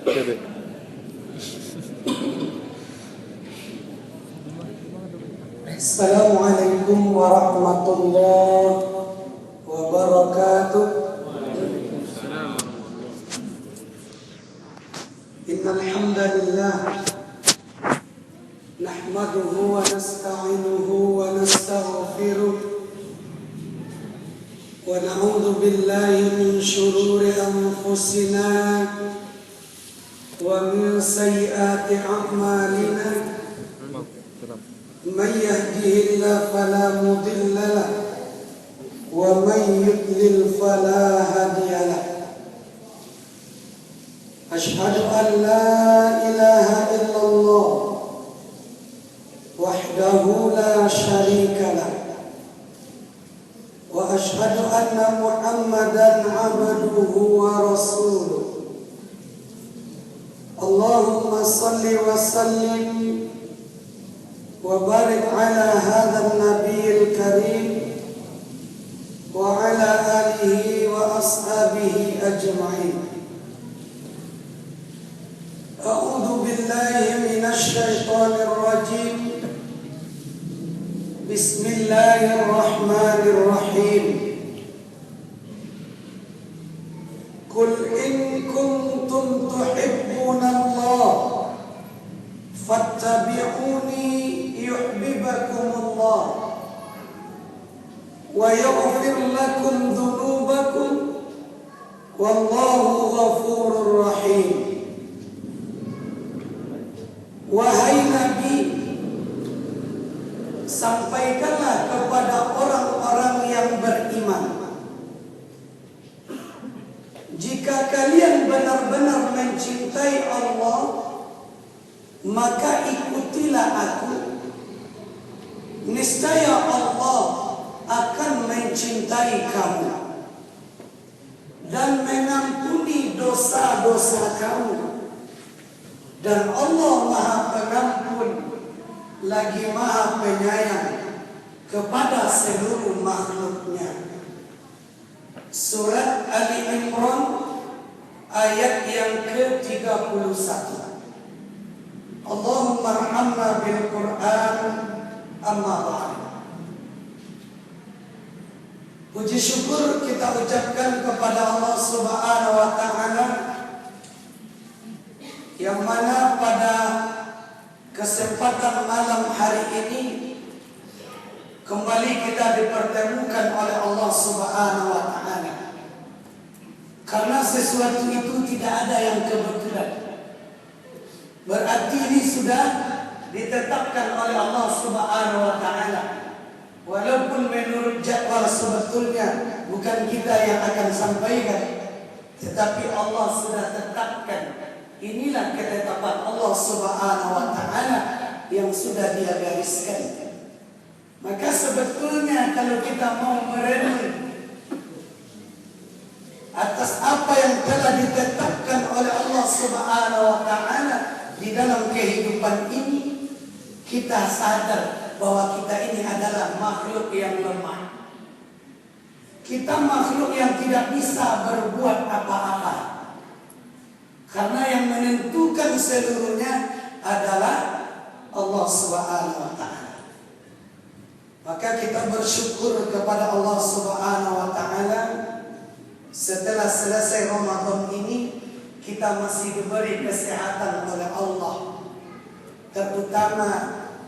Assalamualaikum warahmatullahi wabarakatuh. Innal hamdalillah nahmaduhu wa nasta'inuhu wa nastaghfiruh wa na'udzu billahi min shururi anfusina wa min sayyiati a'malina. Man yahdihillahu fala mudilla lahu wa man yudlil fala hadiya lahu. Ashhadu an la ilaha illallah wahdahu la syarika lahu wa ashhadu anna Muhammadan abduhu wa rasuluh. Allahumma salli wa sallim wa barik ala hadzal nabiyil karim wa ala alihi wa ashabihi ajma'in. A'udzu billahi minasy syaithanir rajim. Bismillahirrahmanirrahim. Qul in kuntum tuhibbunallah fattabi'uni yuhibbukumullah wa yaghfir lakum dhunubakum wallahu ghafurur rahim. Wahai Nabi, sampaikanlah kepada orang-orang yang beriman, jika kalian benar-benar mencintai Allah, maka ikutilah aku. Niscaya Allah akan mencintai kamu dan mengampuni dosa-dosa kamu. Dan Allah Maha Pengampun lagi Maha Penyayang kepada seluruh makhluknya. Surat Ali Imran ayat yang ke-31. Allahumma arhamna bil Qur'an amma ba'd. Puji syukur kita ucapkan kepada Allah Subhanahu wa taala, yang mana pada kesempatan malam hari ini kembali kita dipertemukan oleh Allah Subhanahu wa taala. Karena sesuatu itu tidak ada yang kebetulan. Berarti ini sudah ditetapkan oleh Allah Subhanahu wa taala. Walaupun menurut jadwal sebetulnya bukan kita yang akan sampaikan, tetapi Allah sudah tetapkan. Inilah ketetapan Allah Subhanahu wa taala yang sudah Dia gariskan. Maka sebetulnya kalau kita mau merenung atas apa yang telah ditetapkan oleh Allah Subhanahu wa taala di dalam kehidupan ini, kita sadar bahwa kita ini adalah makhluk yang lemah. Kita makhluk yang tidak bisa berbuat apa-apa. Karena yang menentukan seluruhnya adalah Allah Subhanahu wa taala. Maka kita bersyukur kepada Allah Subhanahu wa taala, setelah selesai Ramadan ini kita masih diberi kesehatan oleh Allah, terutama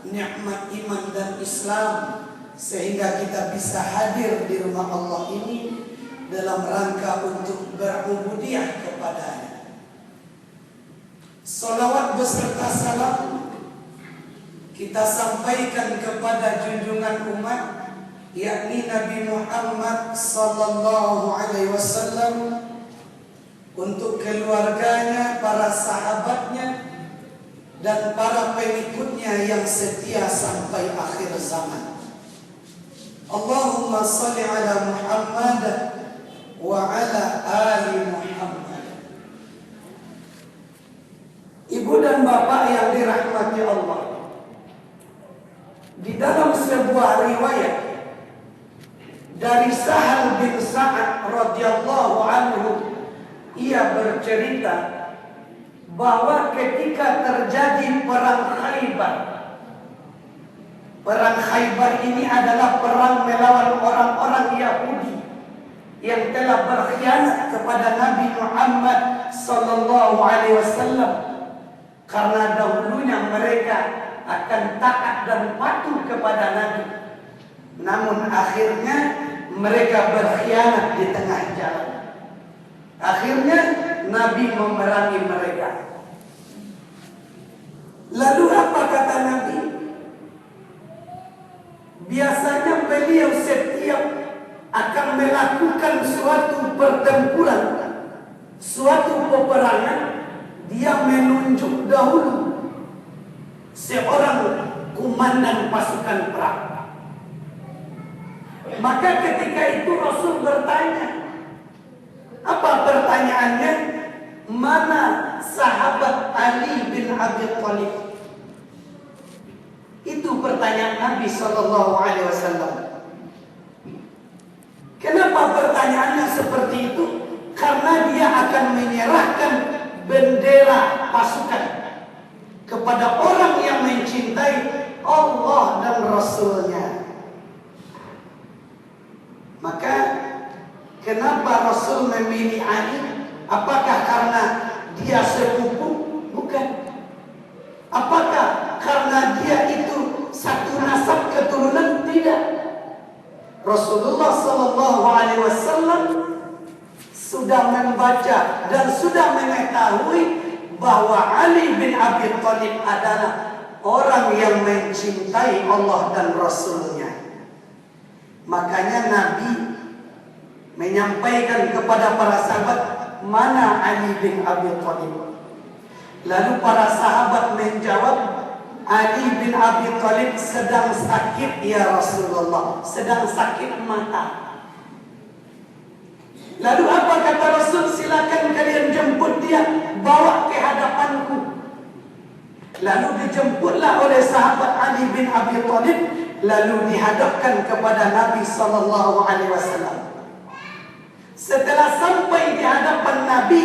nikmat iman dan Islam, sehingga kita bisa hadir di rumah Allah ini dalam rangka untuk berubudiyah kepada-Nya. Salawat beserta salam kita sampaikan kepada junjungan umat, yakni Nabi Muhammad sallallahu alaihi wasallam, untuk keluarganya, para sahabatnya, dan para pengikutnya yang setia sampai akhir zaman. Allahumma salli ala Muhammad wa ala ali Muhammad. Ibu dan bapak yang dirahmati Allah, di dalam sebuah riwayat dari Sahal bin Sa'ad radhiyallahu anhu, ia bercerita bahwa ketika terjadi perang Khaybar, perang Khaybar ini adalah perang melawan orang-orang Yahudi yang telah berkhianat kepada Nabi Muhammad sallallahu alaihi wasallam, karena dahulunya mereka akan taat dan patuh kepada Nabi, namun akhirnya mereka berkhianat di tengah jalan. Akhirnya Nabi memerangi mereka. Lalu apa kata Nabi? Biasanya beliau setiap akan melakukan suatu pertempuran, suatu peperangan, dia menunjuk dahulu seorang komandan pasukan perang. Maka ketika itu Rasul bertanya, apa pertanyaannya? Mana sahabat Ali bin Abi Thalib? Itu pertanyaan Nabi sallallahu alaihi wasallam. Kenapa pertanyaannya seperti itu? Karena dia akan menyerahkan bendera pasukan kepada orang yang mencintai Allah dan Rasulnya. Maka kenapa Rasul memilih Ali? Apakah karena dia sepupu? Bukan. Apakah karena dia itu satu nasab keturunan? Tidak. Rasulullah sallallahu alaihi wasallam sudah membaca dan sudah mengetahui bahwa Ali bin Abi Thalib adalah orang yang mencintai Allah dan Rasulnya. Makanya Nabi menyampaikan kepada para sahabat, mana Ali bin Abi Thalib? Lalu para sahabat menjawab, Ali bin Abi Thalib sedang sakit ya Rasulullah, sedang sakit mata. Lalu apa kata Rasul? Silakan kalian jemput dia, bawa ke hadapanku. Lalu dijemputlah oleh sahabat Ali bin Abi Thalib, lalu dihadapkan kepada Nabi sallallahu alaihi wasallam. Setelah sampai di hadapan Nabi,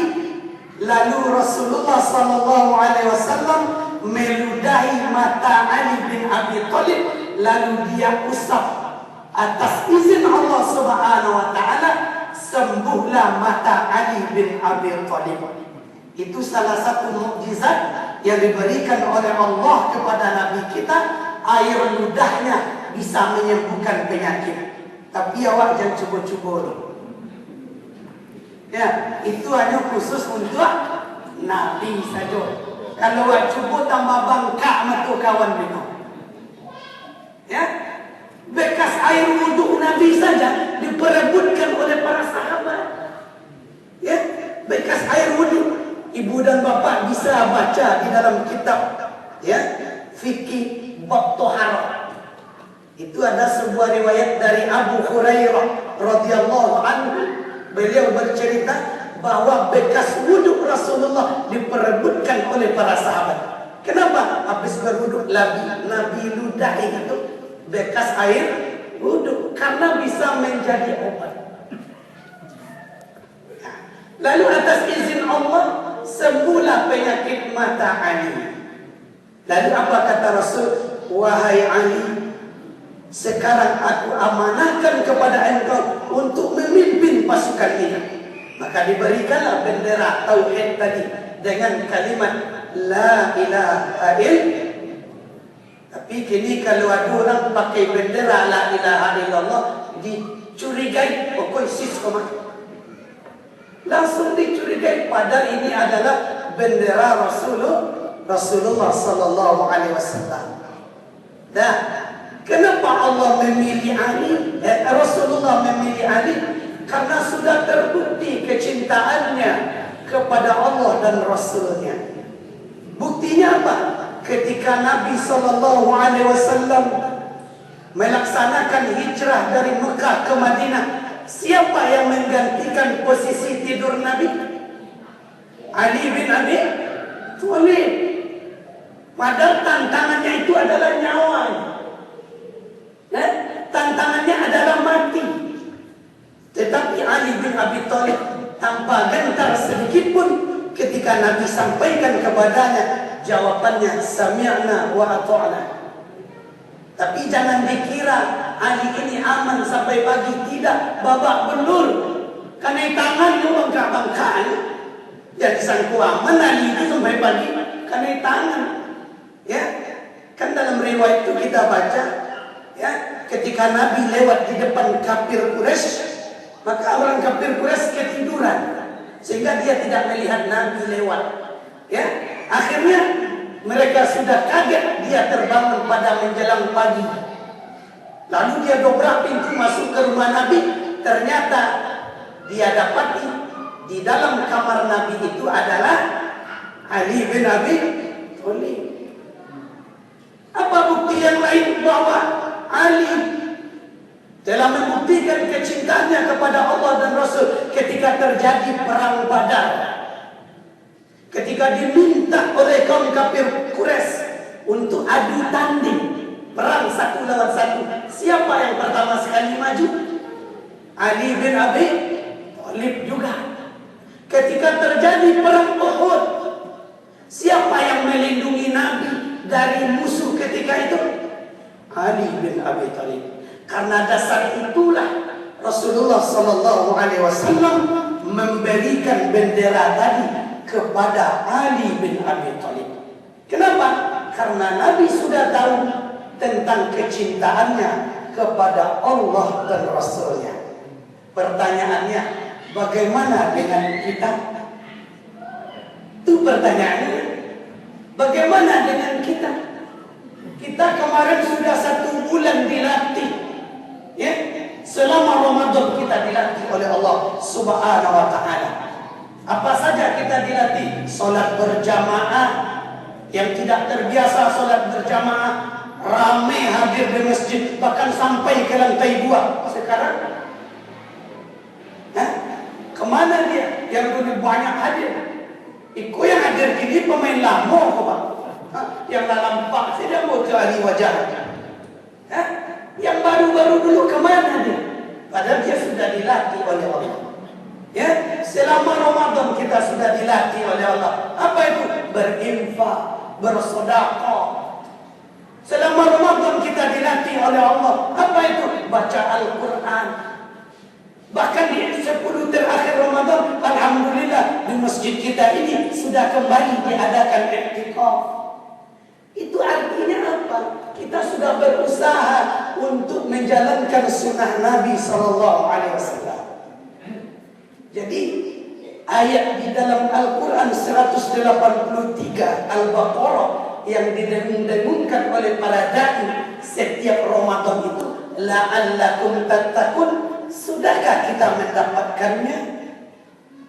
lalu Rasulullah sallallahu alaihi wasallam meludahi mata Ali bin Abi Thalib, lalu dia usap. Atas izin Allah Subhanahu wa taala, sembuhlah mata Ali bin Abi Thalib. Itu salah satu mukjizat yang diberikan oleh Allah kepada Nabi kita. Air ludahnya bisa menyembuhkan penyakit. Tapi awak jangan cuba-cuba. Ya, itu hanya khusus untuk Nabi saja. Kalau awak cuba tambah bangkak matu kawan minum. Ya, bekas air wuduk Nabi saja diperebutkan oleh para sahabat. Ya, bekas air wuduk. Ibu dan bapak bisa baca di dalam kitab ya fikih bab taharah. Itu ada sebuah riwayat dari Abu Hurairah radhiyallahu anhu. Beliau bercerita bahwa bekas wuduk Rasulullah diperebutkan oleh para sahabat. Kenapa? Habis berwuduk Nabi ludahi itu bekas air wuduk karena bisa menjadi obat. Lalu atas izin Allah sembuhlah penyakit mata Ali. Lalu apa kata Rasul? Wahai Ali, sekarang aku amanahkan kepada engkau untuk memimpin pasukan ini. Maka diberikanlah bendera tauhid tadi dengan kalimat la ilaha illallah. Tapi kini kalau ada orang pakai bendera la ilaha illallah, dicurigai pokok sis koma. Langsung dicurigai, padahal ini adalah bendera Rasulullah sallallahu alaihi wasallam. Nah, kenapa Allah memilih Ali? Rasulullah memilih Ali karena sudah terbukti kecintaannya kepada Allah dan Rasulnya. Buktinya apa? Ketika Nabi sallallahu alaihi wasallam melaksanakan hijrah dari Mekah ke Madinah, siapa yang menggantikan posisi tidur Nabi? Ali bin Abi Thalib. Padahal tantangannya itu adalah nyawa. Tantangannya adalah mati. Tetapi Ali bin Abi Thalib tanpa gentar sedikit pun ketika Nabi sampaikan kepadanya, jawabannya sami'na wa ata'na. Tapi jangan dikira Ali ini aman sampai pagi. Tidak, babak belur. Karena tangan lu bangka-bangkaan. Jadi sangku aman Ali itu sampai pagi. Karena tangan. Ya, kan dalam riwayat itu kita baca, ya, ketika Nabi lewat di depan kafir Quraisy, maka orang kafir Quraisy ketiduran sehingga dia tidak melihat Nabi lewat. Ya, akhirnya mereka sudah kaget, dia terbangun pada menjelang pagi. Lalu dia dobrak pintu masuk ke rumah Nabi. Ternyata dia dapati di dalam kamar Nabi itu adalah Ali bin Abi Thalib. Apa bukti yang lain bahwa Ali telah membuktikan kecintaannya kepada Allah dan Rasul ketika terjadi perang Badar? Ketika diminta oleh kaum kafir Quraisy untuk adu tanding perang 1 lawan 1, siapa yang pertama sekali maju? Ali bin Abi Thalib juga. Ketika terjadi perang Uhud, siapa yang melindungi Nabi dari musuh ketika itu? Ali bin Abi Thalib. Karena dasar itulah Rasulullah SAW memberikan bendera tadi kepada Ali bin Abi Thalib. Kenapa? Karena Nabi sudah tahu tentang kecintaannya kepada Allah dan Rasulnya. Pertanyaannya, bagaimana dengan kita? Itu pertanyaannya. Bagaimana dengan kita? Kita kemarin sudah 1 bulan dilatih. Ya, selama Ramadan kita dilatih oleh Allah Subhanahu wa Ta'ala. Apa saja kita dilatih? Salat berjamaah. Yang tidak terbiasa salat berjamaah, ramai hadir di masjid, bahkan sampai ke lantai 2. Sekarang, kemana dia? Yang dulu banyak hadir. Iko yang hadir kini pemain lama kok, Pak. Yang lampak tidak mau cari wajah. Yang baru-baru dulu kemana dia? Padahal dia sudah dilatih oleh Allah. Ya, selama Ramadan kita sudah dilatih oleh Allah. Apa itu? Berinfak, bersedekah. Selama Ramadan kita dilatih oleh Allah. Apa itu? Baca Al-Quran. Bahkan di 10 terakhir Ramadan, alhamdulillah di masjid kita ini sudah kembali diadakan i'tikaf. Itu artinya apa? Kita sudah berusaha untuk menjalankan sunnah Nabi SAW. Jadi ayat di dalam Al-Quran 183 Al-Baqarah yang didengung-dengungkan oleh para dai setiap Ramadan itu, la'allakum tattaqun, sudahkah kita mendapatkannya?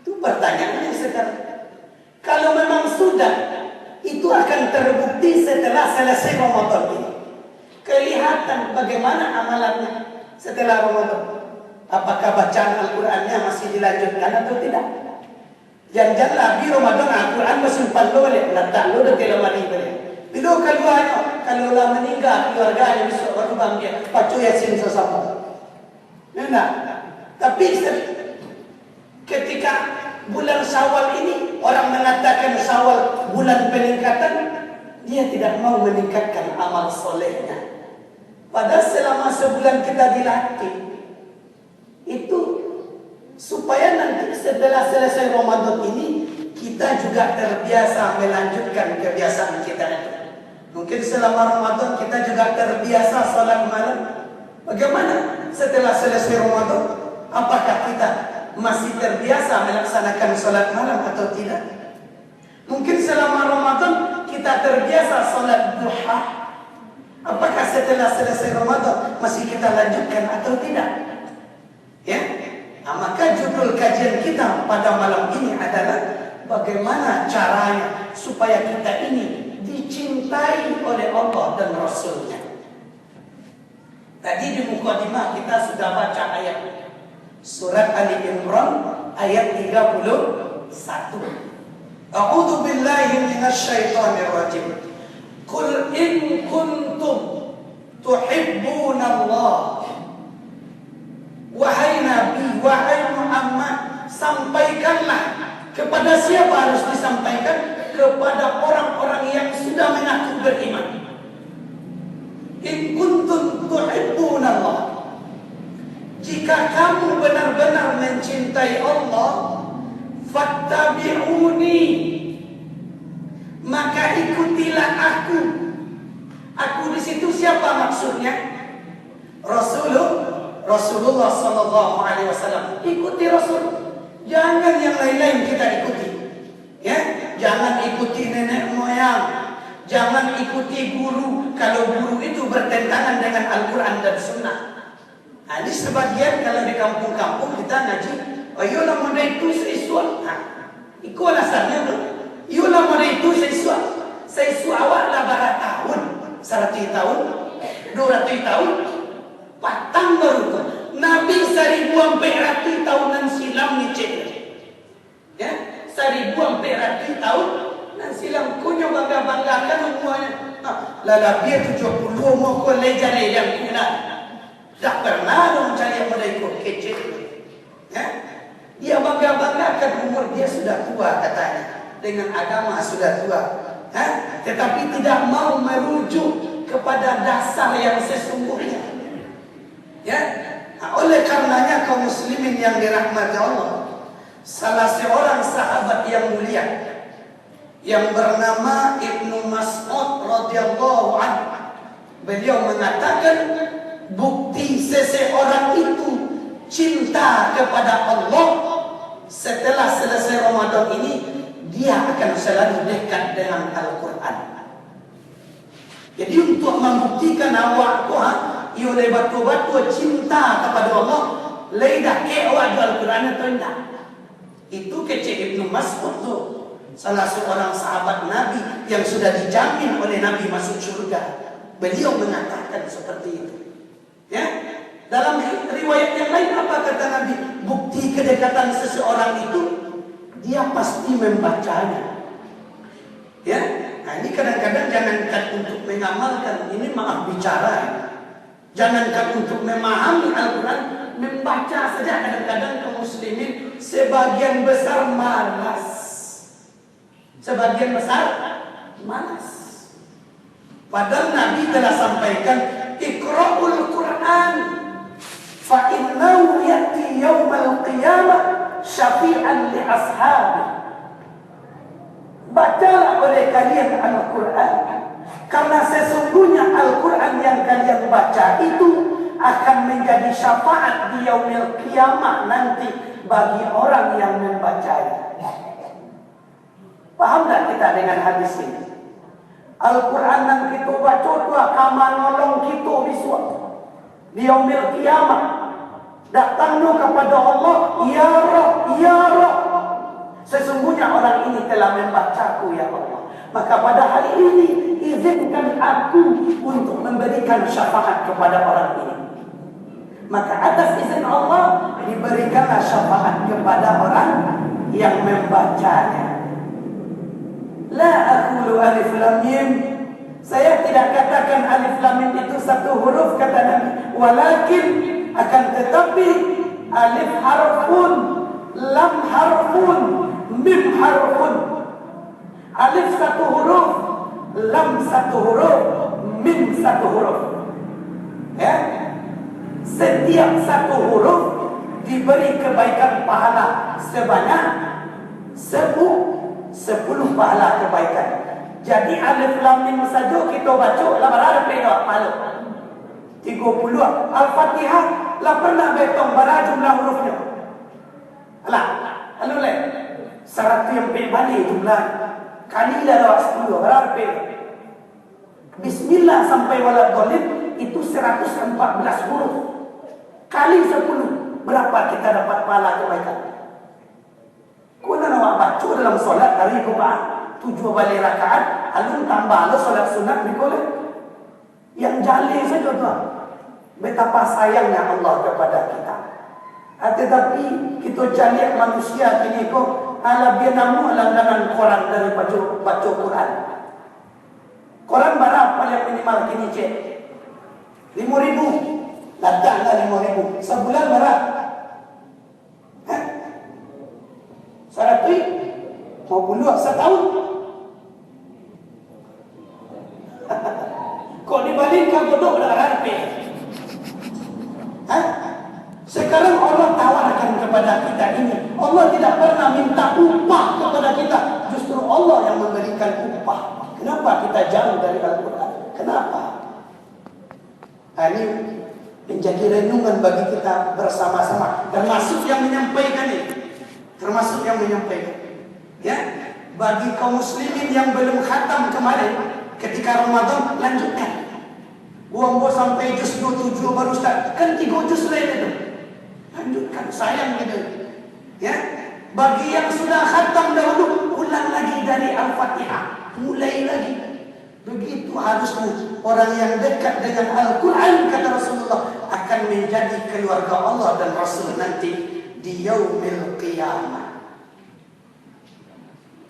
Itu pertanyaannya sekarang. Kalau memang sudah, itu akan terbukti setelah selesai Ramadan ini. Kelihatan bagaimana amalannya setelah Ramadan. Apakah bacaan Al-Qurannya masih dilanjutkan atau tidak? Jangan-jangan di Ramadan Al-Quran masih palu oleh letak lu dekat lemari boleh. Bila keluarnya, kalau lah meninggal keluarganya besok baru bangkit, pacu Yasin sesama. Nah, tapi ketika bulan Syawal ini orang mengatakan Syawal bulan peningkatan, dia tidak mau meningkatkan amal solehnya. Padahal selama sebulan kita dilatih itu supaya nanti setelah selesai Ramadan ini kita juga terbiasa melanjutkan kebiasaan kita itu. Mungkin selama Ramadan kita juga terbiasa salat malam. Bagaimana setelah selesai Ramadan? Apakah kita masih terbiasa melaksanakan salat malam atau tidak? Mungkin selama Ramadan kita terbiasa salat duha. Apakah setelah selesai Ramadan masih kita lanjutkan atau tidak? Ya, maka judul kajian kita pada malam ini adalah bagaimana caranya supaya kita ini dicintai oleh Allah dan Rasulnya. Tadi di mukadimah kita sudah baca ayat surat Ali Imran ayat 31. A'udzu billahi minasy syaithanir rajim. Qul in kuntum tuhibbunallah. Wahai Nabi, wahai Muhammad, sampaikanlah Kepada siapa harus disampaikan? Kepada orang-orang yang sudah mengaku beriman. In kuntum tuhibbunallah, jika kamu benar-benar mencintai Allah, fattabi'uni, maka ikutilah aku. Aku di situ siapa maksudnya? Rasulullah sallallahu alaihi wasallam. Ikuti Rasul. Jangan yang lain-lain kita ikuti. Ya, jangan ikuti nenek moyang. Jangan ikuti guru. Kalau guru itu bertentangan dengan Al-Quran dan Sunnah. Nah, ini sebagian kalau di kampung-kampung kita ngaji, ayolah mana itu seisuah. Nah, itu alasannya tuh. Ayolah mana itu seisuah. Seisuah awak lah barat tahun, 100 tahun, 200 tahun, patang baru tuh. Nabi 1400 tahunan silam ni cek. Ya, 1400 tahun nan silam kunyo bangga-banggakan semuanya. Lala dia 70 mau ko leja-leja kena. Tak pernah dong cari yang ikut kecil. Ya? Dia bangga-banggakan umur dia sudah tua katanya. Dengan agama sudah tua. Ya? Tetapi tidak mau merujuk kepada dasar yang sesungguhnya. Ya? Nah, oleh karenanya kaum muslimin yang dirahmati Allah, salah seorang sahabat yang mulia yang bernama Ibnu Mas'ud radhiyallahu anhu, beliau mengatakan bukti seseorang itu cinta kepada Allah setelah selesai Ramadan ini, dia akan selalu dekat dengan Al-Quran. Jadi untuk membuktikan awak ia batu-batu cinta kepada Allah, leidah ke awak Al-Quran atau tidak. Itu kecil Ibnu Mas'ud tu, salah seorang sahabat Nabi yang sudah dijamin oleh Nabi masuk surga. Beliau mengatakan seperti itu. Ya, dalam riwayat yang lain apa kata Nabi? Bukti kedekatan seseorang itu dia pasti membacanya. Ya, nah ini kadang-kadang jangankan untuk mengamalkan, ini maaf bicara. Jangankan untuk memahami Al-Quran, membaca saja kadang-kadang kaum muslimin sebagian besar malas. Sebagian besar malas. Padahal Nabi telah sampaikan, Iqra'ul Quran fa innahu ya'ti yawmal qiyamah syafi'an li ashabi. Bacalah oleh kalian Al-Quran, karena sesungguhnya Al-Quran yang kalian baca itu akan menjadi syafaat di yaumil qiyamah nanti bagi orang yang membacanya. Paham tak kita dengan hadis ini? Al-Quran yang kita baca itu akan menolong kita biswa di yaumil qiyamah. Datanglah kepada Allah, ya Rabb, ya Rabb, sesungguhnya orang ini telah membacaku ya Allah. Maka pada hari ini izinkan aku untuk memberikan syafaat kepada orang ini. Maka atas izin Allah diberikanlah syafaat kepada orang yang membacanya. La aqulu alif lam mim. Saya tidak katakan alif lam mim itu satu huruf kata Nabi, walakin akan tetapi alif harfun, lam harfun, mim harfun. Alif satu huruf, lam satu huruf, mim satu huruf. Ya, setiap satu huruf diberi kebaikan pahala sebanyak 10 pahala kebaikan. Jadi alif lam mim saja kita baca lah berapa pahala? 30. Al-Fatihah lah pernah betong berapa jumlah hurufnya? Alah, lalu le 100 yang balik jumlah. Kali dah 10 berapa? Bismillah sampai waladhdallin itu 114 huruf. Kali 10 berapa kita dapat pahala kebaikan? Kuna nak baca dalam solat hari Jumat 7 balik rakaat, alun tambah lo solat sunat dikoleh. Yang jali saja tuan. Betapa sayangnya Allah kepada kita. Tetapi kita jali manusia kini kok ala dia namu langganan koran dari baca Quran. Koran berapa yang minimal kini cek? 5.000. Datanglah 5.000. Sebulan berapa? 100 Mau bunuh setahun. Kok dibalik ke bodoh dah rapi? Sekarang Allah tawarkan kepada kita ini. Allah tidak pernah minta upah kepada kita. Justru Allah yang memberikan upah. Kenapa kita jauh dari Al-Quran? Kenapa? Ini menjadi renungan bagi kita bersama-sama. Termasuk yang menyampaikan ini. Termasuk yang menyampaikan. Ya, bagi kaum muslimin yang belum khatam kemarin, ketika Ramadan, lanjutkan. Buang sampai juz 27 baru start. Kan 3 juz lain itu. Lanjutkan, sayang gitu. Ya, bagi yang sudah khatam dahulu, ulang lagi dari Al-Fatihah. Mulai lagi. Begitu harusnya orang yang dekat dengan Al-Quran, kata Rasulullah, akan menjadi keluarga Allah dan Rasul nanti di yaumil qiyamah.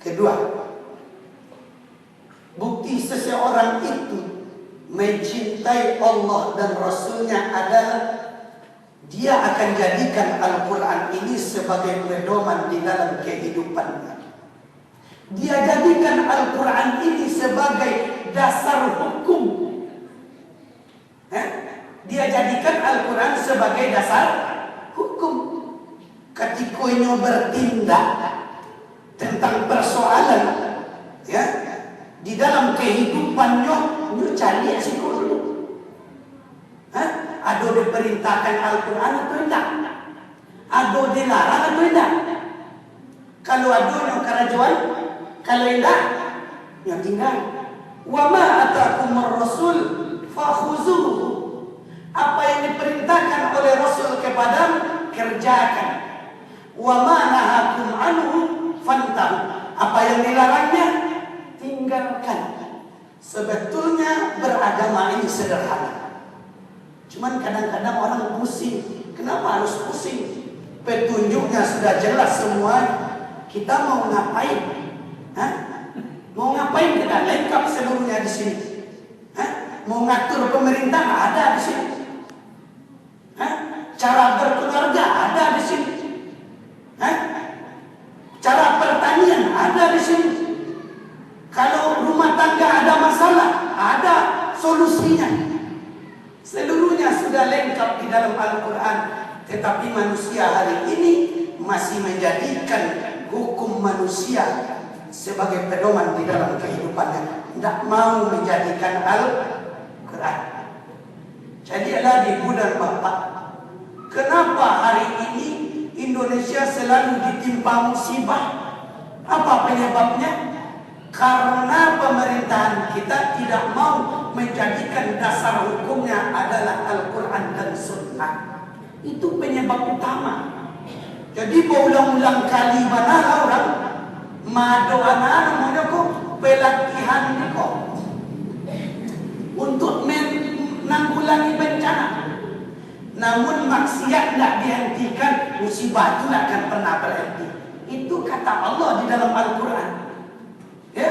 Kedua, bukti seseorang itu mencintai Allah dan Rasulnya adalah dia akan jadikan Al-Quran ini sebagai pedoman di dalam kehidupannya. Dia jadikan Al-Quran ini sebagai dasar hukum. Dia jadikan Al-Quran sebagai dasar hukum. Ketika ini bertindak tentang persoalan, ya, di dalam kehidupannya, dia cari risiko dulu. Ada diperintahkan Al-Quran atau tidak? Ada dilarang atau tidak? Kalau ada yang kerajaan, kalau tidak, ya tinggal. Wa ma atakumur rasul fakhuzuhu. Apa yang diperintahkan oleh Rasul kepadamu, kerjakan. Wa ma nahakum anhu fantahu. Apa yang dilarangnya, tinggalkan. Sebetulnya beragama ini sederhana. Cuman kadang-kadang orang pusing. Kenapa harus pusing? Petunjuknya sudah jelas semua. Kita mau ngapain? Mau ngapain kita? Lengkap seluruhnya di sini. Mau ngatur pemerintah ada di sini. Cara berkeluarga ada di sini. Cara pertanian ada di sini. Kalau rumah tangga ada masalah, ada solusinya. Seluruhnya sudah lengkap di dalam Al-Quran. Tetapi manusia hari ini masih menjadikan hukum manusia sebagai pedoman di dalam kehidupannya. Tidak mau menjadikan Al-Quran. Jadi adalah ibu dan bapak, kenapa hari ini Indonesia selalu ditimpa musibah? Apa penyebabnya? Karena pemerintahan kita tidak mau menjadikan dasar hukumnya adalah Al-Quran dan Sunnah. Itu penyebab utama. Jadi berulang-ulang kali mana orang madoana namanya kok pelatihan ini kok untuk menanggulangi bencana. Namun maksiat tidak dihentikan, musibah itu tidak akan pernah berhenti. Itu kata Allah di dalam Al-Quran. Ya,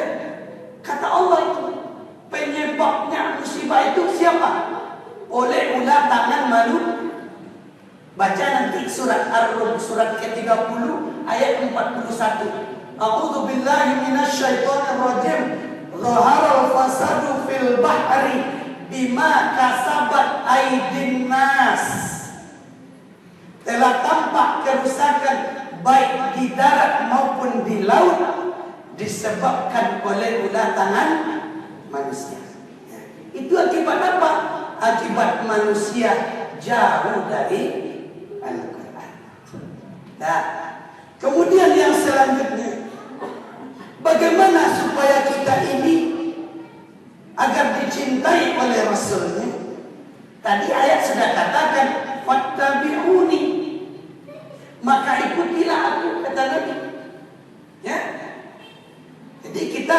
kata Allah itu penyebabnya musibah itu siapa? Oleh ulah tangan malu. Baca nanti surat Ar-Rum surat ke-30 ayat 41. A'udzu billahi minasyaitonir rajim. Zaharal fasadu fil bahri bima kasabat aydin nas. Telah tampak kerusakan baik di darat maupun di laut disebabkan oleh ulah tangan manusia. Itu akibat apa? Akibat manusia jauh dari Al-Quran. Nah, kemudian yang selanjutnya, bagaimana supaya kita ini agar dicintai oleh Rasulnya? Tadi ayat sudah katakan, fattabi'uni, maka ikutilah aku, kata Nabi. Ya. Jadi kita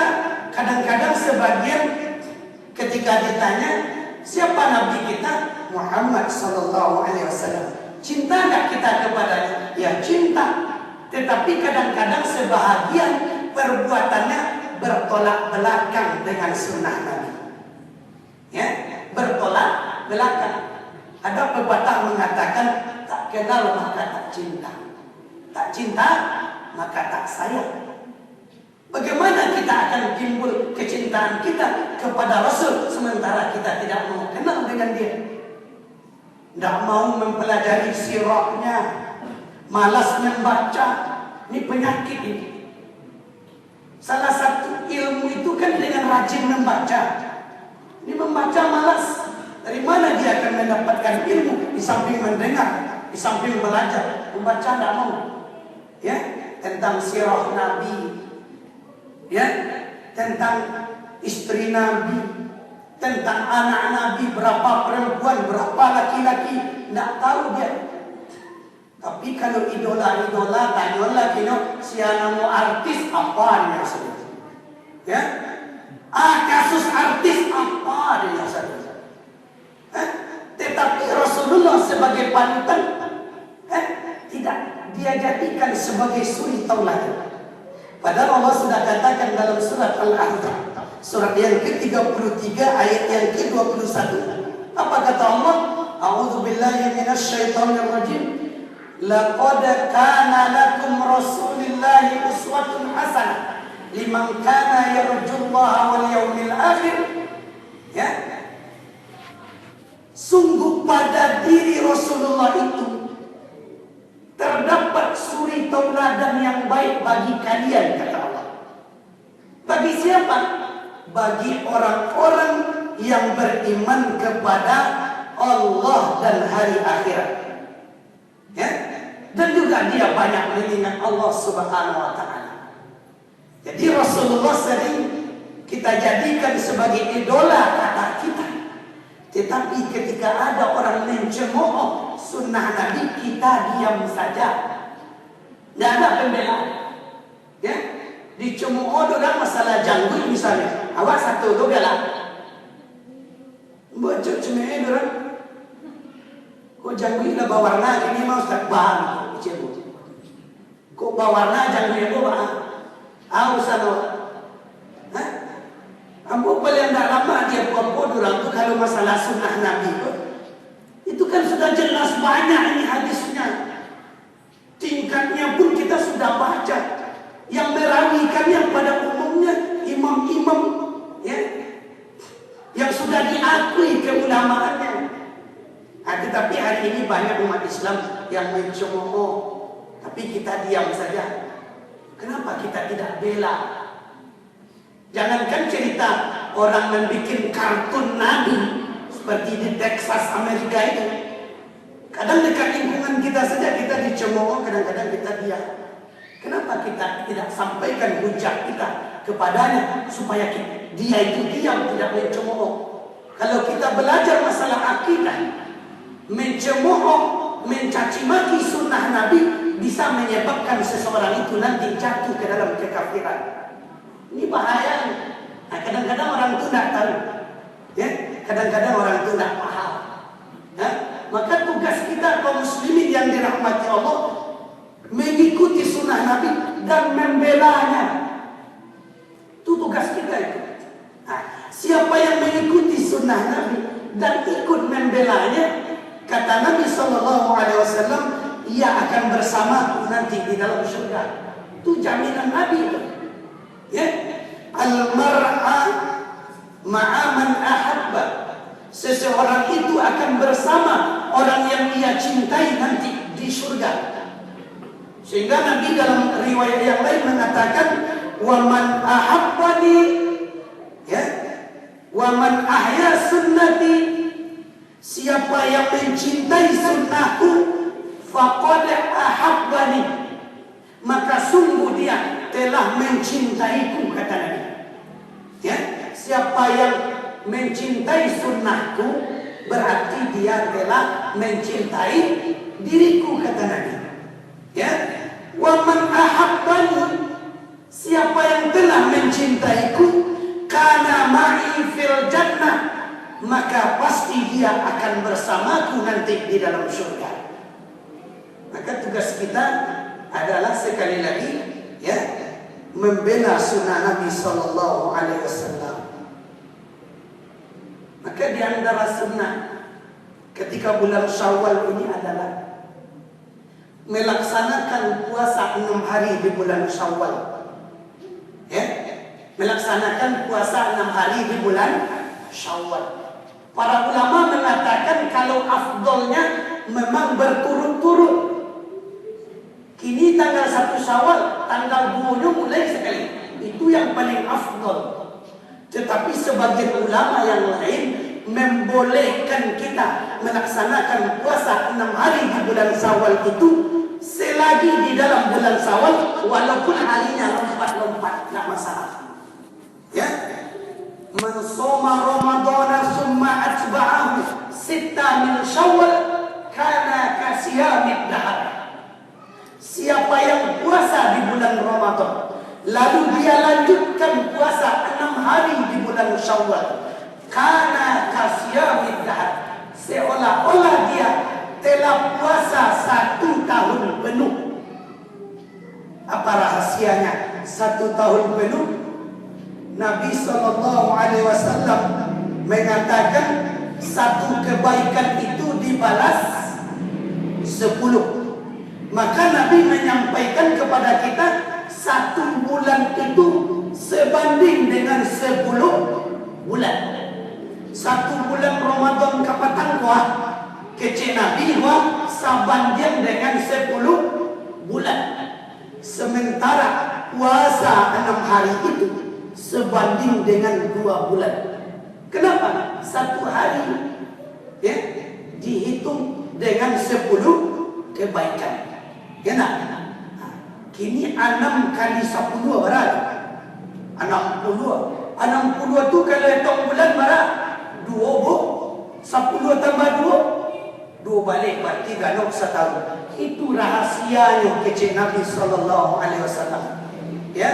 kadang-kadang sebagian ketika ditanya siapa Nabi kita, Muhammad sallallahu alaihi wasallam, cinta enggak kita kepadanya? Ya cinta. Tetapi kadang-kadang sebahagian perbuatannya bertolak belakang dengan sunnah Nabi. Ya, bertolak belakang. Ada pepatah mengatakan tak kenal maka tak cinta, tak cinta maka tak sayang. Bagaimana kita akan timbul kecintaan kita kepada Rasul sementara kita tidak mau kenal dengan dia, tidak mau mempelajari sirahnya, malas membaca. Ini penyakit ini. Salah satu ilmu itu kan dengan rajin membaca. Ini membaca malas. Dari mana dia akan mendapatkan ilmu? Di samping mendengar, di samping belajar. Membaca tidak mau. Ya, tentang sirah Nabi, ya, tentang istri Nabi, tentang anak Nabi, berapa perempuan, berapa laki-laki, tidak tahu dia. Tapi kalau idola-idola, tanyalah si anamu artis apa dia sebut, ya? Kasus artis apa dia sebut. Tetapi Rasulullah sebagai panutan, tidak dia jadikan sebagai suri tauladan. Padahal Allah sudah katakan dalam surat Al-Ahzab, surat yang ke-33 ayat yang ke-21. Apa kata Allah? A'udzubillahi minasyaitonir rajim. Laqad kana lakum rasulillahi uswatun hasanah liman kana yarjullaha wal yawmil akhir. Ya. Sungguh pada diri Rasulullah itu terdapat suri tauladan yang baik bagi kalian, kata Allah. Bagi siapa? Bagi orang-orang yang beriman kepada Allah dan hari akhirat. Ya? Dan juga dia banyak mengingat Allah Subhanahu wa taala. Jadi Rasulullah sering kita jadikan sebagai idola kata kita. Tetapi ketika ada orang mencemooh sunnah Nabi, kita diam saja. Tidak ada pembelaan. Ya? Dicemooh dalam masalah janggut misalnya. Awak satu tu galak. Bocor cemooh orang. Kok janggut lah bawarna ini mau tak bahan. Kok bawarna janggut itu bahan. Sana. Ambo paling tidak lama dia buat orang tu kalau masalah sunnah Nabi itu kan sudah jelas banyak ini hadisnya. Tingkatnya pun kita sudah baca. Yang merawikannya pada umumnya imam-imam, ya, yang sudah diakui keulamaannya. Tetapi hari ini banyak umat Islam yang mencemooh, tapi kita diam saja. Kenapa kita tidak bela? Jangankan cerita orang membuat kartun Nabi seperti di Texas, Amerika itu. Kadang dekat lingkungan kita saja kita dicemooh, kadang-kadang kita diam. Kenapa kita tidak sampaikan hujah kita kepadanya supaya dia itu diam, tidak mencemooh? Kalau kita belajar masalah akidah, mencemooh, mencaci maki sunnah Nabi bisa menyebabkan seseorang itu nanti jatuh ke dalam kekafiran. Ini bahaya. Kadang-kadang orang itu tidak tahu, ya. Kadang-kadang orang itu tidak paham. Ya. Maka tugas kita kaum muslimin yang dirahmati Allah mengikuti sunnah Nabi dan membelanya. Itu tugas kita itu. Siapa yang mengikuti sunnah Nabi dan ikut membelanya, kata Nabi SAW, ia akan bersamaku nanti di dalam surga. Itu jaminan Nabi itu. Ya, al-mar'a ma'a man ahabba. Seseorang itu akan bersama orang yang dia cintai nanti di surga. Sehingga Nabi dalam riwayat yang lain mengatakan, wa man ahabbani, ya, wa man ahya sunnati, siapa yang mencintai sunnahku, faqad ahabbani, maka sungguh dia telah mencintaiku, kata Nabi. Ya, siapa yang mencintai sunnahku berarti dia telah mencintai diriku, kata Nabi. Ya, wa man ahabbani, siapa yang telah mencintaiku, kana ma'i fil jannah, maka pasti dia akan bersamaku nanti di dalam surga. Maka tugas kita adalah sekali lagi, ya, membela sunnah Nabi Sallallahu Alaihi Wasallam. Maka di antara sunnah ketika bulan Syawal ini adalah melaksanakan puasa 6 hari di bulan Syawal. Ya, melaksanakan puasa 6 hari di bulan Syawal. Para ulama mengatakan kalau afdolnya memang berturut-turut. Kini tanggal 1 Syawal, tanggal 2 mulai sekali. Itu yang paling afdol. Tetapi sebagian ulama yang lain membolehkan kita melaksanakan puasa 6 hari di bulan Syawal itu selagi di dalam bulan Syawal, walaupun harinya lompat-lompat, tidak masalah. Ya, man shoma ramadhana summa atba'ahu sitta min Syawal kana kasiyamid dahar. Siapa yang puasa di bulan Ramadan lalu dia lanjutkan puasa 6 hari di bulan Syawal, kana kasiyamid dahar, seolah-olah dia telah puasa 1 tahun penuh. Apa rahasianya 1 tahun penuh? Nabi SAW mengatakan satu kebaikan itu dibalas 10. Maka Nabi menyampaikan kepada kita 1 bulan itu sebanding dengan 10 bulan. 1 bulan Ramadan kapatan kuah kecil Nabi kuah sabanding dengan 10 bulan. Sementara puasa 6 hari itu sebanding dengan 2 bulan. Kenapa? 1 hari ya, dihitung dengan 10 kebaikan. Ya nak? Kini 6 kali 10 berapa? 60. 60 tu kalau hitung bulan berapa? 2 10 tambah 2 balik berarti ganok 1 tahun. Itu rahasianya kecil Nabi SAW. Ya,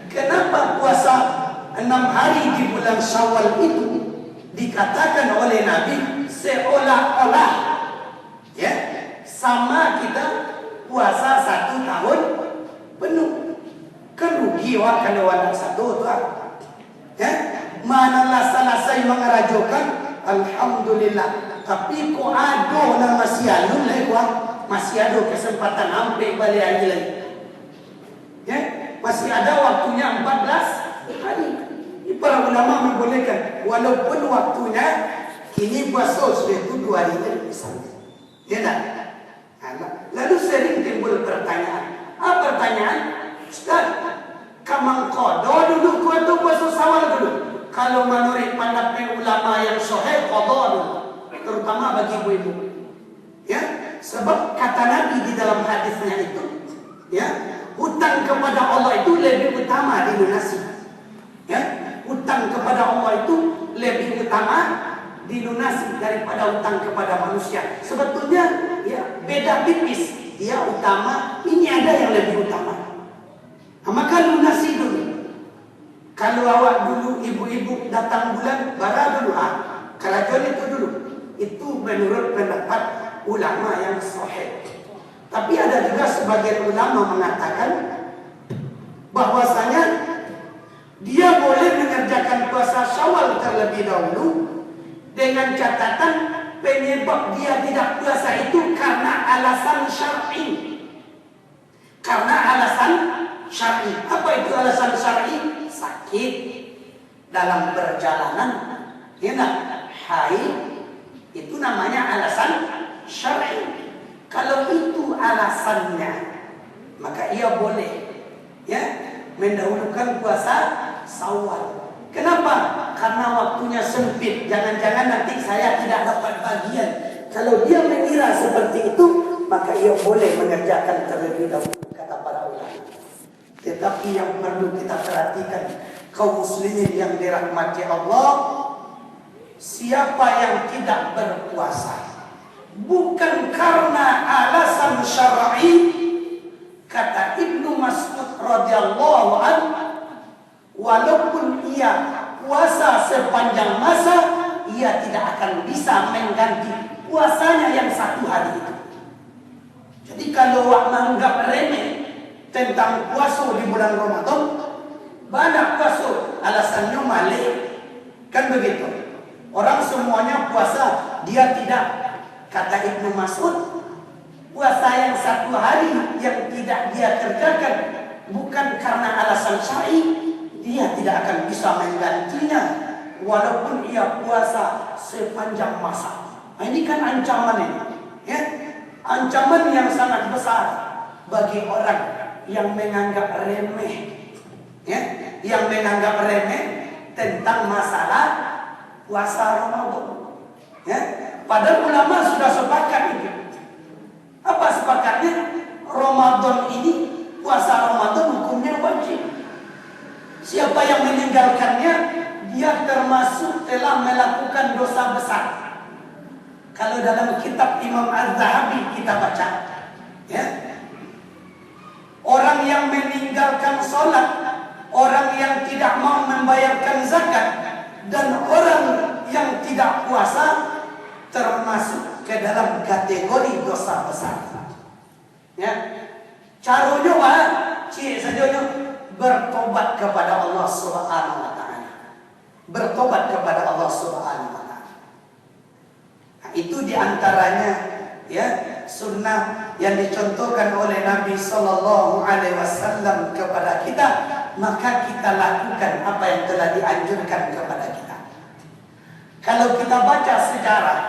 kenapa puasa 6 hari di bulan Syawal itu dikatakan oleh Nabi seolah-olah ya sama kita puasa 1 tahun penuh. Kan rugi wah kalau anak 1 tu ya, manalah selesai mengerajokan alhamdulillah. Tapi ko ado na masih alun lagi wah, masih ada kesempatan sampai balik lagi. Ya, masih ada waktunya 14 hari. Ini para ulama membolehkan walaupun waktunya kini puasa sudah 2 hari misalnya. Ya tak? Lalu sering timbul pertanyaan. Apa pertanyaan? Ustaz, kamang kodo dulu atau puasa Syawal dulu? Kalau menurut pendapat ulama yang sahih kodo dulu, terutama bagi ibu-ibu. Ya, sebab kata Nabi di dalam hadisnya itu, ya, hutang kepada Allah itu lebih utama dilunasi. Ya, hutang kepada Allah itu lebih utama dilunasi daripada hutang kepada manusia. Sebetulnya ya beda tipis. Dia utama, ini ada yang lebih utama. Nah, maka lunasi dulu. Kalau awak dulu ibu-ibu datang bulan bara dulu kerajuan itu dulu. Itu menurut pendapat ulama yang sahih. Tapi ada juga sebagian ulama mengatakan bahwasanya dia boleh mengerjakan puasa Syawal terlebih dahulu dengan catatan penyebab dia tidak puasa itu karena alasan syar'i. Karena alasan syar'i. Apa itu alasan syar'i? Sakit dalam perjalanan, ya nak? Haid, itu namanya alasan syar'i. Kalau itu alasannya, maka ia boleh ya mendahulukan puasa Syawal. Kenapa? Karena waktunya sempit. Jangan-jangan nanti saya tidak dapat bagian. Kalau dia mengira seperti itu, maka ia boleh mengerjakan terlebih dahulu, kata para ulama. Tetapi yang perlu kita perhatikan, kaum muslimin yang dirahmati Allah, siapa yang tidak berpuasa bukan karena alasan syar'i, kata Ibnu Mas'ud radhiyallahu anhu, walaupun ia puasa sepanjang masa, ia tidak akan bisa mengganti puasanya yang 1 hari itu. Jadi kalau awak menganggap remeh tentang puasa di bulan Ramadan, banyak puasa alasannya malik, kan begitu. Orang semuanya puasa, dia tidak. Kata Ibnu Mas'ud, puasa yang 1 hari yang tidak dia kerjakan bukan karena alasan syar'i, dia tidak akan bisa menggantinya walaupun ia puasa sepanjang masa. Nah, ini kan ancaman ini, ya, ancaman yang sangat besar bagi orang yang menganggap remeh, ya, yang menganggap remeh tentang masalah puasa Ramadan. Ya, padahal ulama sudah sepakat itu. Apa sepakatnya? Ramadan ini, puasa Ramadan hukumnya wajib. Siapa yang meninggalkannya, dia termasuk telah melakukan dosa besar. Kalau dalam kitab Imam Az-Zahabi kita baca, ya, orang yang meninggalkan sholat, orang yang tidak mau membayarkan zakat, dan orang yang tidak puasa termasuk ke dalam kategori dosa besar. Ya, caranya apa? Cik saja bertobat kepada Allah Subhanahu wa taala. Bertobat kepada Allah Subhanahu wa taala. Nah, itu diantaranya, ya, sunnah yang dicontohkan oleh Nabi sallallahu alaihi wasallam kepada kita, maka kita lakukan apa yang telah dianjurkan kepada kita. Kalau kita baca sejarah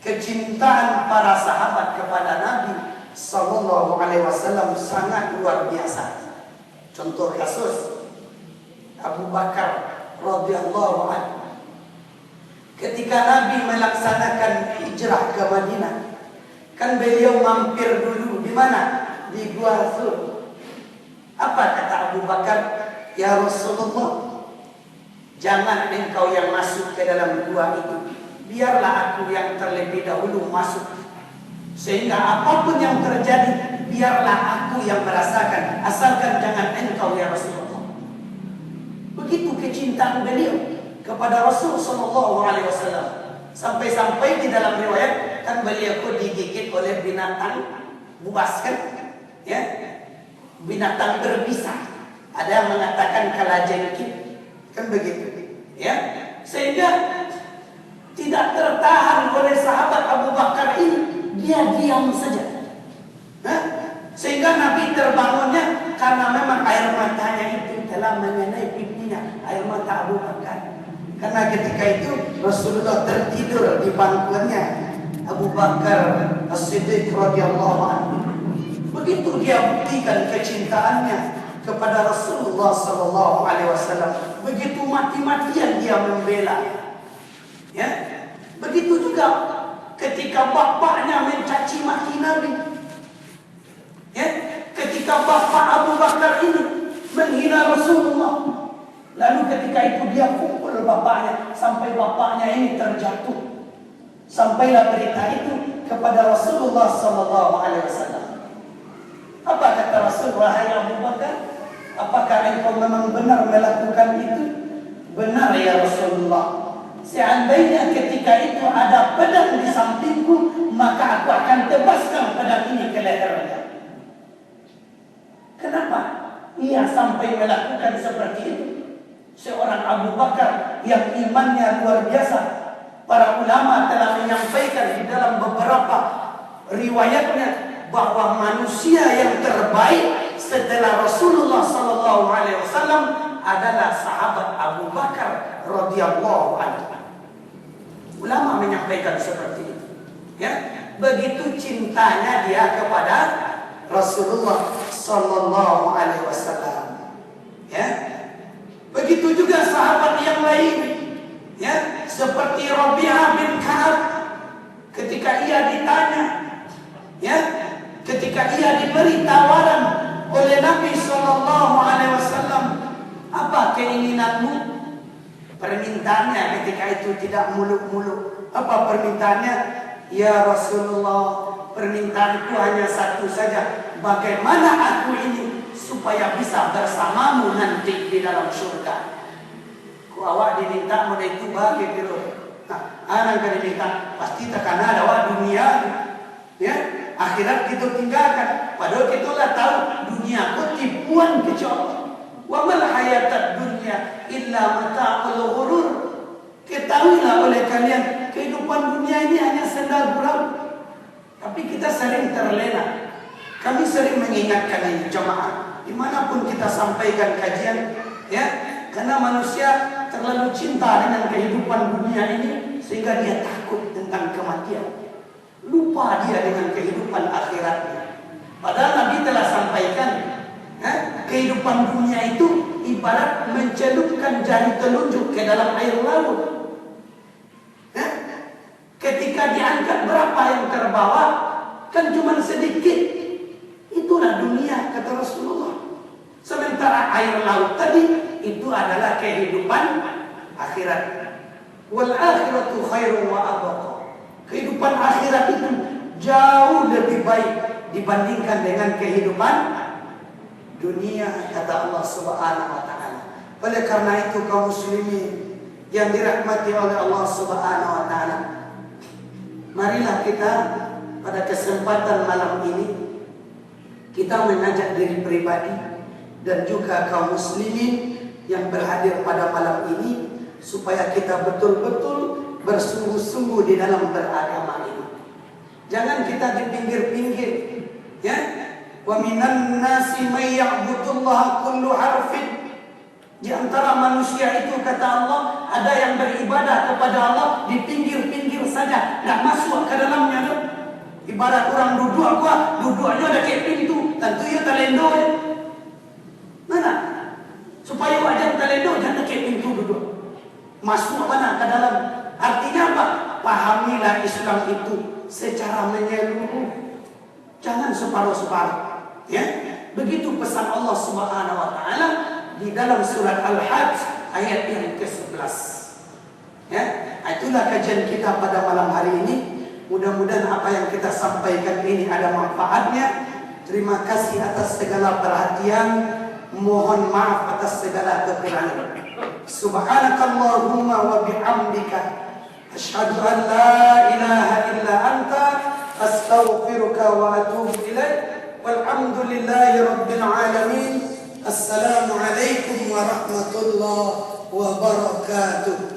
kecintaan para sahabat kepada Nabi sallallahu alaihi wasallam sangat luar biasa. Contoh kasus Abu Bakar radhiyallahu anhu. Ketika Nabi melaksanakan hijrah ke Madinah, kan beliau mampir dulu di mana? Di Gua Sur. Apa kata Abu Bakar? Ya Rasulullah, jangan engkau yang masuk ke dalam gua itu, biarlah aku yang terlebih dahulu masuk, sehingga apapun yang terjadi biarlah aku yang merasakan, asalkan jangan engkau ya Rasulullah. Begitu kecintaan beliau kepada Rasul sallallahu alaihi wasallam, sampai-sampai di dalam riwayat kan beliau pun digigit oleh binatang buas, kan, ya, binatang berbisa. Ada yang mengatakan kalajengking, kan begitu, ya, sehingga tidak tertahan oleh sahabat Abu Bakar ini, dia diam saja. Sehingga Nabi terbangunnya karena memang air matanya itu telah mengenai pipinya, air mata Abu Bakar. Karena ketika itu Rasulullah tertidur di bangkunya Abu Bakar As-Siddiq radhiyallahu anhu. Begitu dia buktikan kecintaannya kepada Rasulullah sallallahu alaihi wasallam, begitu mati-matian dia membela. Ya, begitu juga ketika bapaknya mencaci maki Nabi. Ya, ketika bapak Abu Bakar ini menghina Rasulullah, lalu ketika itu dia pukul bapaknya sampai bapaknya ini terjatuh. Sampailah berita itu kepada Rasulullah sallallahu alaihi wasallam. Apa kata Rasul? Wahai Abu Bakar, apakah engkau memang benar melakukan itu? Benar ya Rasulullah. Seandainya ketika itu ada pedang di sampingku, maka aku akan tebaskan pedang ini ke lehernya. Kenapa ia sampai melakukan seperti itu? Seorang Abu Bakar yang imannya luar biasa. Para ulama telah menyampaikan di dalam beberapa riwayatnya bahwa manusia yang terbaik setelah Rasulullah sallallahu alaihi wasallam adalah sahabat Abu Bakar radhiyallahu anhu. Ulama menyampaikan seperti itu. Ya, begitu cintanya dia kepada Rasulullah sallallahu alaihi wasallam. Ya. Begitu juga sahabat yang lain, ya, seperti Rabi'ah bin Ka'ab, ketika ia ditanya, ya, ketika ia diberi tawaran oleh Nabi sallallahu alaihi wasallam, apa keinginanmu? Permintaannya ketika itu tidak muluk-muluk. Apa permintaannya? Ya Rasulullah, permintaanku hanya satu saja. Bagaimana aku ini supaya bisa bersamamu nanti di dalam surga? Ku awak diminta mau itu bagi kilo. Nah, anak kan diminta pasti tekan ada wah dunia, ya, akhirat kita tinggalkan. Padahal kita lah tahu dunia ku tipuan kecoh. Wa mal hayatad dunya illa mata'ul ghurur. Ketahuilah oleh kalian, kehidupan dunia ini hanya sendal gurau. Tapi kita sering terlena. Kami sering mengingatkan ini jemaah, dimanapun kita sampaikan kajian, Ya, karena manusia terlalu cinta dengan kehidupan dunia ini sehingga dia takut tentang kematian. Lupa dia dengan kehidupan akhiratnya. Padahal Nabi telah sampaikan, kehidupan dunia itu ibarat mencelupkan jari telunjuk ke dalam air laut. Ketika diangkat berapa yang terbawa? Kan cuma sedikit. Itulah dunia kata Rasulullah. Sementara air laut tadi itu adalah kehidupan akhirat. Wal akhiratu khairu wa abqa. Kehidupan akhirat itu jauh lebih baik dibandingkan dengan kehidupan dunia kata Allah Subhanahu wa taala. Oleh karena itu kaum muslimin yang dirahmati oleh Allah Subhanahu wa taala, marilah kita pada kesempatan malam ini kita mengajak diri pribadi dan juga kaum muslimin yang berhadir pada malam ini supaya kita betul-betul bersungguh-sungguh di dalam beragama ini. Jangan kita di pinggir-pinggir, ya. Wa minan nasi may ya'budullaha kullu harfin. Di antara manusia itu kata Allah ada yang beribadah kepada Allah di pinggir-pinggir saja, enggak masuk ke dalamnya. Ibarat orang duduk duduknya ada kayak pintu, tentu ya talendo ya. Mana? Supaya wajan talendo jangan kayak pintu duduk. Masuk mana ke dalam? Artinya apa? Pahamilah Islam itu secara menyeluruh. Jangan separuh-separuh. Ya, begitu pesan Allah Subhanahu wa taala di dalam surat Al-Hajj ayat yang ke-11. Ya, itulah kajian kita pada malam hari ini. Mudah-mudahan apa yang kita sampaikan ini ada manfaatnya. Terima kasih atas segala perhatian. Mohon maaf atas segala kekurangan. Subhanakallahumma wa bihamdika asyhadu an la ilaha illa anta astaghfiruka wa atubu ilaik. Walhamdulillahi rabbil alamin. Assalamualaikum warahmatullahi wabarakatuh.